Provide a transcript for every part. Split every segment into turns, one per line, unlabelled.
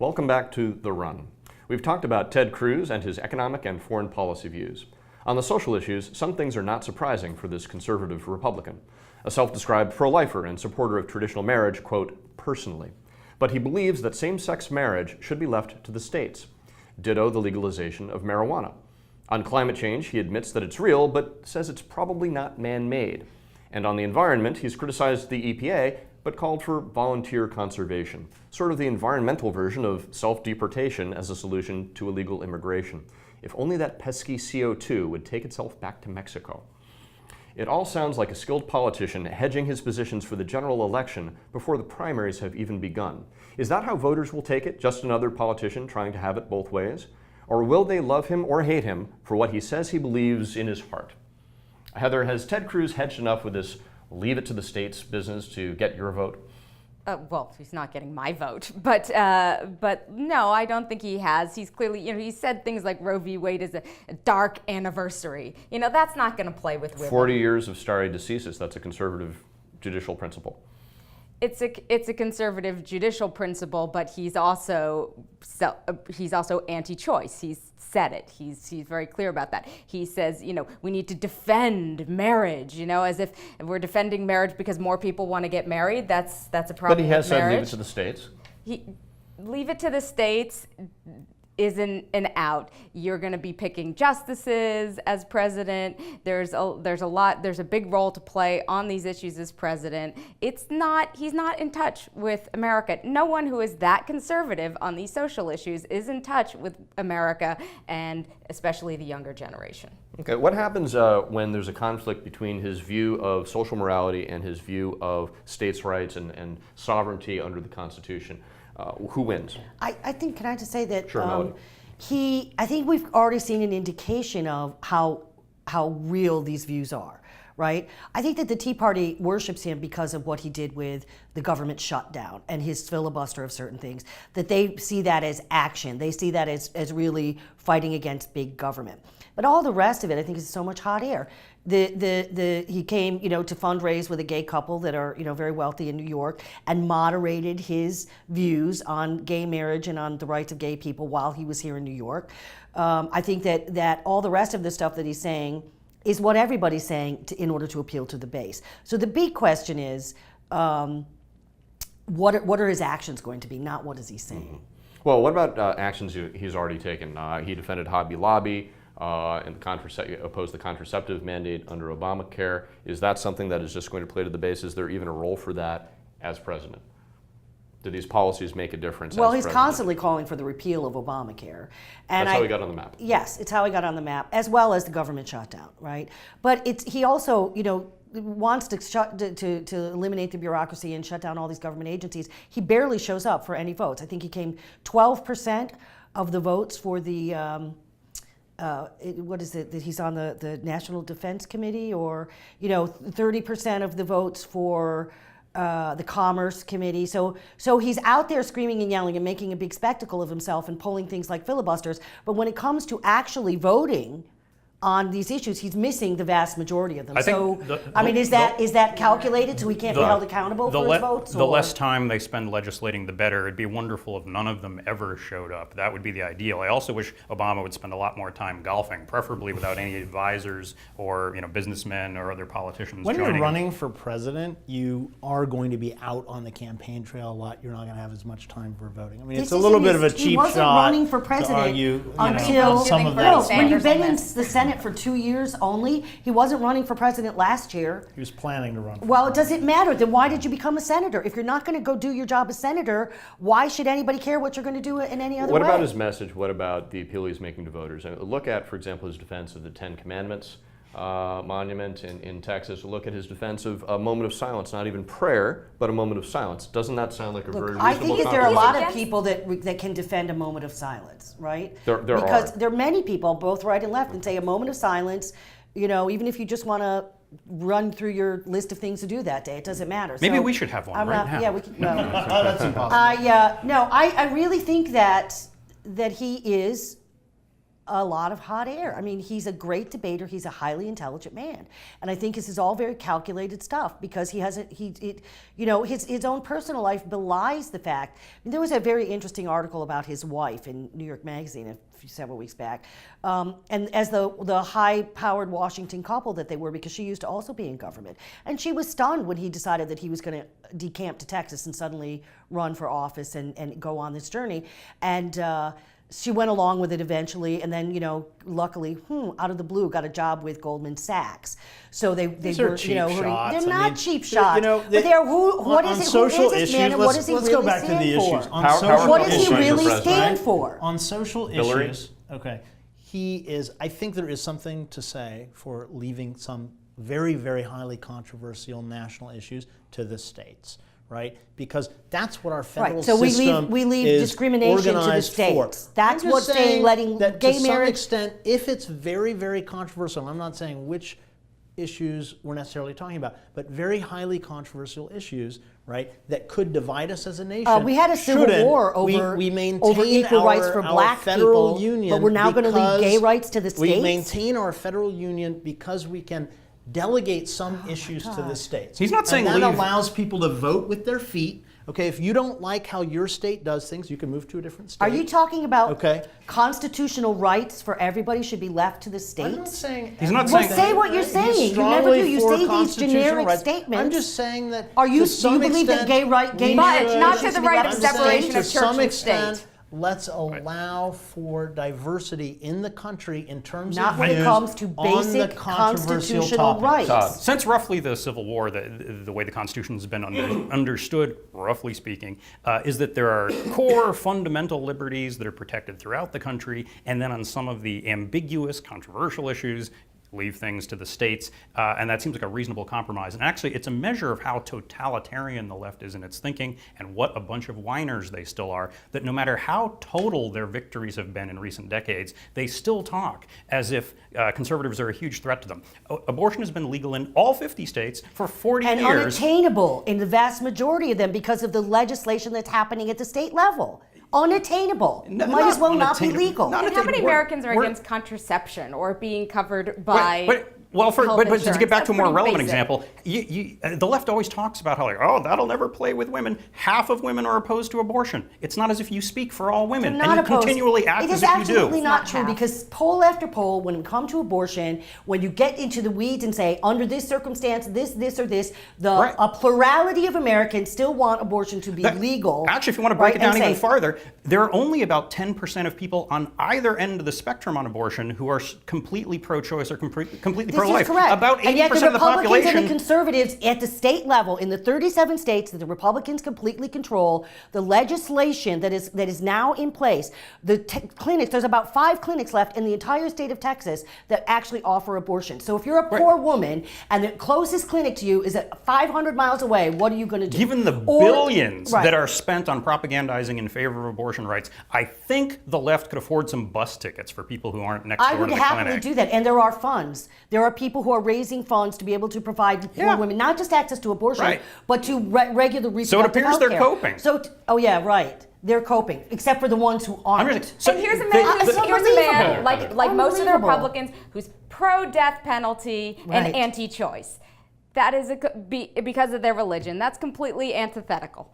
Welcome back to The Run. We've talked about Ted Cruz and his economic and foreign policy views. On the social issues, some things are not surprising for this conservative Republican. A self-described pro-lifer and supporter of traditional marriage, quote, personally. But he believes that same-sex marriage should be left to the states. Ditto the legalization of marijuana. On climate change, he admits that it's real, but says it's probably not man-made. And on the environment, he's criticized the EPA, but called for volunteer conservation, sort of the environmental version of self-deportation as a solution to illegal immigration. If only that pesky CO2 would take itself back to Mexico. It all sounds like a skilled politician hedging his positions for the general election before the primaries have even begun. Is that how voters will take it? Just another politician trying to have it both ways? Or will they love him or hate him for what he says he believes in his heart? Heather, has Ted Cruz hedged enough with this leave it to the states business to get your vote?
Well, he's not getting my vote, but no, I don't think he has. He's clearly, he said things like Roe v. Wade is a dark anniversary. That's not going to play with women.
40 years of stare decisis, that's a conservative judicial principle.
It's a conservative judicial principle, but he's also anti-choice. He's said it. He's very clear about that. He says, we need to defend marriage. As if we're defending marriage because more people want to get married. That's a problem.
But he has
with marriage.
said leave it to the states.
Leave it to the states isn't an out. You're going to be picking justices as president. There's a big role to play on these issues as president. He's not in touch with America. No one who is that conservative on these social issues is in touch with America, and especially the younger generation.
Okay, what happens when there's a conflict between his view of social morality and his view of states' rights and sovereignty under the Constitution? Who wins?
I think, can I just say that
Sure,
I think we've already seen an indication of how real these views are, right? I think that the Tea Party worships him because of what he did with the government shutdown and his filibuster of certain things, that they see that as action. They see that as really fighting against big government. But all the rest of it, I think, is so much hot air. He came, to fundraise with a gay couple that are, very wealthy in New York, and moderated his views on gay marriage and on the rights of gay people while he was here in New York. I think that all the rest of the stuff that he's saying is what everybody's saying in order to appeal to the base. So the big question is, what are his actions going to be, not what is he saying?
Mm-hmm. Well, what about actions he's already taken? He defended Hobby Lobby. And opposed the contraceptive mandate under Obamacare. Is that something that is just going to play to the base? Is there even a role for that as president? Do these policies make a difference?
Well, he's constantly calling for the repeal of Obamacare. And
that's how he got on the map.
Yes, it's how he got on the map, as well as the government shutdown, right? But he also, wants to eliminate the bureaucracy and shut down all these government agencies. He barely shows up for any votes. I think he came 12% of the votes for the what is it, that he's on the National Defense Committee, or 30% of the votes for the Commerce Committee. So he's out there screaming and yelling and making a big spectacle of himself and pulling things like filibusters. But when it comes to actually voting on these issues, he's missing the vast majority of them. Is that calculated so he can't be held accountable for his votes?
The less time they spend legislating, the better. It'd be wonderful if none of them ever showed up. That would be the ideal. I also wish Obama would spend a lot more time golfing, preferably without any advisors or businessmen or other politicians
When
joining
you're running for president, you are going to be out on the campaign trail a lot. You're not going to have as much time for voting. I mean, it's a little bit of a cheap shot.
He wasn't running for president
to argue,
until
some of that.
when you've been in the Senate for 2 years only. He wasn't running for president last year.
He was planning to run.
Well, does it matter? Then why did you become a senator? If you're not going to go do your job as senator, why should anybody care what you're going to do in any other way?
What about his message? What about the appeal he's making to voters? Look at, for example, his defense of the Ten Commandments monument in Texas. Look at his defense of a moment of silence, not even prayer, but a moment of silence. Doesn't that sound like a very reasonable
I think that there are a
compromise?
lot of people that can defend a moment of silence, right?
Because
there are many people, both right and left, that say a moment of silence, even if you just want to run through your list of things to do that day, it doesn't matter.
Maybe we should have one now.
Yeah, we can. No.
That's impossible.
I really think that he is a lot of hot air. I mean, he's a great debater. He's a highly intelligent man, and I think this is all very calculated stuff because his own personal life belies the fact. I mean, there was a very interesting article about his wife in New York Magazine several weeks back, and as the high-powered Washington couple that they were, because she used to also be in government, and she was stunned when he decided that he was going to decamp to Texas and suddenly run for office and go on this journey, and she went along with it eventually, and then luckily, out of the blue, got a job with Goldman Sachs. So they were
cheap shots.
they're not cheap shots. But
they're
what is it? Who is this man, and what does he
let's
really
go back to
stand
the
for?
issues. On
Power-
social
What does he
issues.
really
President.
stand for?
On social
Hillary?
issues, okay, he is. I think there is something to say for leaving some very, very highly controversial national issues to the states, right? Because that's what our federal
Right. So we
system
leave
is
discrimination to the
organized for.
states. That's
I'm
what's
just
saying letting
that
gay
to
marriage.
some extent, if it's very, very controversial, I'm not saying which issues we're necessarily talking about, but very highly controversial issues, right, that could divide us as a nation.
We had a civil
shouldn't
war over
we maintain
over equal rights for
our
black
federal
people,
union,
but we're now going to leave gay
because
rights to the
We
states?
maintain our federal union because we can delegate some issues to the states.
He's not saying
and that
leave.
allows people to vote with their feet. Okay, if you don't like how your state does things, you can move to a different state.
Are you talking about
Okay.
constitutional rights for everybody should be left to the
I'm not
states?
saying.
He's not
Well,
saying-
say what you're
He's
saying. You never
strongly
do. You
for
say these
constitutional
generic
rights.
statements.
I'm just saying that.
Are you?
to
Do
some
you believe that
extent,
gay
we
marriage
But not to
should
the
be
right
left
of
to the
separation
states?
of
to
church
some
and
extent,
state.
let's allow for diversity in the country in terms
Not
of
when it
views
comes to
on the
basic
controversial
constitutional
topics.
rights.
Since roughly the Civil War, the way the Constitution has been understood, roughly speaking, is that there are core fundamental liberties that are protected throughout the country, and then on some of the ambiguous, controversial issues, leave things to the states, and that seems like a reasonable compromise. And actually, it's a measure of how totalitarian the left is in its thinking and what a bunch of whiners they still are, that no matter how total their victories have been in recent decades, they still talk as if conservatives are a huge threat to them. Abortion has been legal in all 50 states for 40
And
years.
unattainable in the vast majority of them because of the legislation that's happening at the state level. Unattainable.
No,
Might as well not be
unattainable.
legal.
Not
And how many
attainable.
Americans are
We're-
against contraception or being covered by
Well,
health
but to
insurance?
get back to a
That's
more
pretty
relevant
basic.
example, the left always talks about how that'll never play with women. Half of women are opposed to abortion. It's not as if you speak for all women,
Not
and you
opposed.
continually act
It
as
is
if you
absolutely
do.
not
Not
true
half.
because poll after poll, when we come to abortion, when you get into the weeds and say under this circumstance, this or this,
Right.
a plurality of Americans still want abortion to be legal.
Actually, if you want to break
right,
it down
and
even
safe.
farther, there are only about 10% of people on either end of the spectrum on abortion who are completely pro-choice or completely
This
pro-life.
is correct.
About 80%
and yet the
of the
Republicans
population.
and the conservatives at the state level, in the 37 states that the Republicans completely control, the legislation that is now in place, the clinics, there's about 5 clinics left in the entire state of Texas that actually offer abortion. So if you're a poor woman and the closest clinic to you is at 500 miles away, what are you going to do?
Given the
Or-
billions
right.
that are spent on propagandizing in favor of abortion rights, I think the left could afford some bus tickets for people who aren't next
I
door
would
to the
happily
clinic.
do that, and there are funds. There are people who are raising funds to be able to provide
Yeah.
for women not just access to abortion,
Right.
but to regular reproductive
So it appears they're
healthcare.
coping.
So, oh yeah, right. They're coping, except for the ones who aren't.
I'm just- so
And here's a
the-
man,
It's
here's a man
unbelievable.
like most of the
Unbelievable.
Republicans who's pro-death penalty
Right.
and anti-choice. That is because of their religion. That's completely antithetical.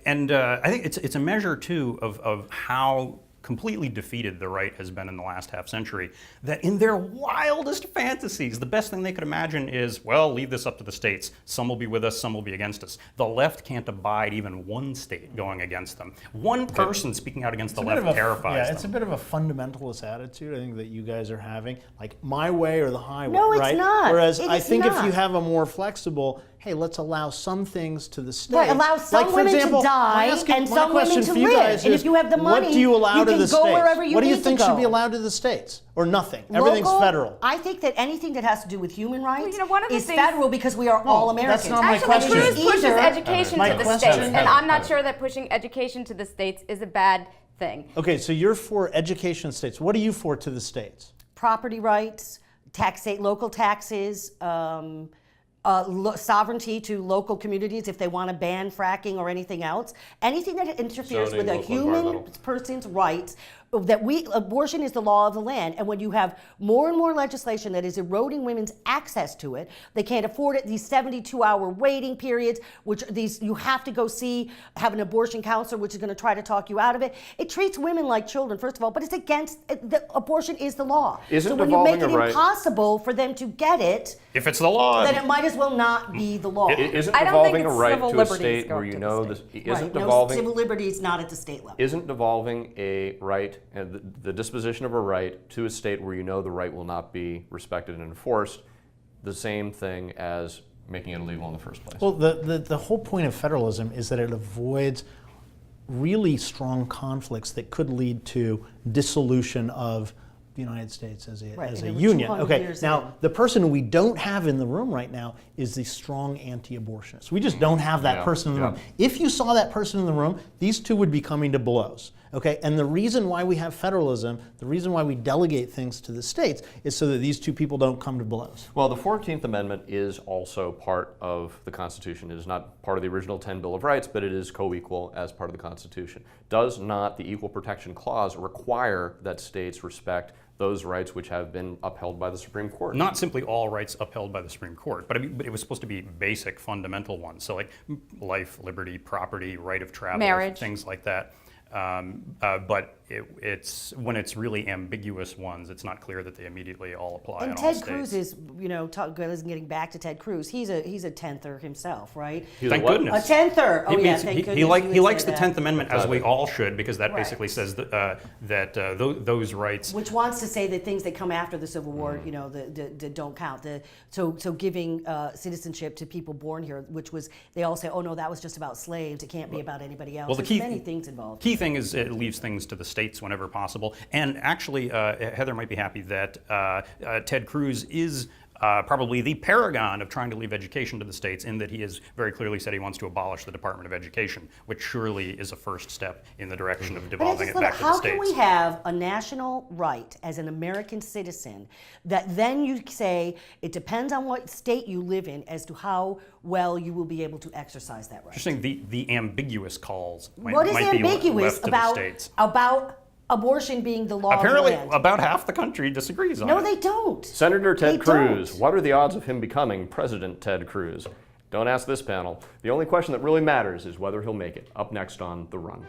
And I think it's a measure too of how completely defeated the right has been in the last half century, that in their wildest fantasies, the best thing they could imagine is, well, leave this up to the states. Some will be with us, some will be against us. The left can't abide even one state going against them. One person speaking out against the
It's a bit
left
of a-
terrifies
Yeah,
them.
it's a bit of a fundamentalist attitude I think that you guys are having, like my way or the highway,
No, it's
right?
not.
Whereas
It
I
is
think if
not.
you have a more flexible, hey, let's allow some things to the state.
Right, allow some
for
women to
example,
die
my
and some women
question
to
for you
live.
guys
And
is,
if you have the
what
money,
do you allow
you
to
can
the
go
states?
wherever you
what do you
need to
think should be
go.
allowed to the states, or nothing? Everything's
Local,
federal.
I think that anything that has to do with human rights
you know, one of the
is
things-
federal because we are all Americans.
not my
Actually,
question.
Cruz pushes
Either-
education
My
to the
question-
states, and I'm not sure that pushing education to the states is a bad thing.
Okay, so you're for education states. What are you for to the states?
Property rights, local taxes, sovereignty to local communities if they want to ban fracking or anything else. Anything that interferes
Zoning,
with a
local
human
environmental.
person's rights, that abortion is the law of the land, and when you have more and more legislation that is eroding women's access to it, they can't afford it. These 72-hour waiting periods, which you have to go have an abortion counselor, which is going to try to talk you out of it. It treats women like children, first of all, but it's against abortion is the law.
Isn't
so when you make it
devolving a right-
impossible for them to get it,
If it's the law,
then it might as well not be the law.
Isn't
I don't think
devolving a
it's
right
civil
to a
liberties
state where
going
you
to
know
the
this
state.
isn't
Right. No,
devolving
civil liberty is not at the state level.
isn't devolving a right and the disposition of a right to a state where you know the right will not be respected and enforced the same thing as making it illegal in the first place?
Well, the whole point of federalism is that it avoids really strong conflicts that could lead to dissolution of the United States as
Right,
a
and we're
union.
200
Okay,
years
now
in.
the person we don't have in the room right now is the strong anti-abortionist. We just don't have that
Yeah,
person in the
yeah.
room. If you saw that person in the room, these two would be coming to blows. Okay, and the reason why we have federalism, the reason why we delegate things to the states, is so that these two people don't come to blows.
Well, the 14th Amendment is also part of the Constitution. It is not part of the original 10 Bill of Rights, but it is co-equal as part of the Constitution. Does not the Equal Protection Clause require that states respect those rights which have been upheld by the Supreme Court?
not simply all rights upheld by the Supreme Court, but it was supposed to be basic, fundamental ones. So like life, liberty, property, right of travel,
Marriage.
things like that. But it's when it's really ambiguous ones, it's not clear that they immediately all apply
And
in all
Ted
states.
Cruz is, getting back to Ted Cruz. He's a tenther himself, right?
He's
Thank
a what?
goodness.
A tenther. Oh
It
yeah,
means
thank
he
goodness.
he likes
would
the
say
10th Amendment, as we all should, because that
Right.
basically says that those rights.
Which wants to say that things that come after the Civil War, that don't count. So giving citizenship to people born here, which was, they all say, oh no, that was just about slaves. It can't be about anybody else.
Well, the
There's
key
many things involved.
Key thing is it leaves things to the states whenever possible. And actually, Heather might be happy that Ted Cruz is probably the paragon of trying to leave education to the states, in that he has very clearly said he wants to abolish the Department of Education, which surely is a first step in the direction of
But I
devolving
just
it back to the
how can
states.
we have a national right as an American citizen that then you say it depends on what state you live in as to how well you will be able to exercise that right?
Just saying the ambiguous calls might,
What is
might be
ambiguous
left to the states.
about abortion being the law
Apparently,
of the land?
about half the country disagrees on
No,
it.
they don't.
Senator Ted
They
Cruz.
don't.
What are the odds of him becoming President Ted Cruz? Don't ask this panel. The only question that really matters is whether he'll make it. Up next on The Run.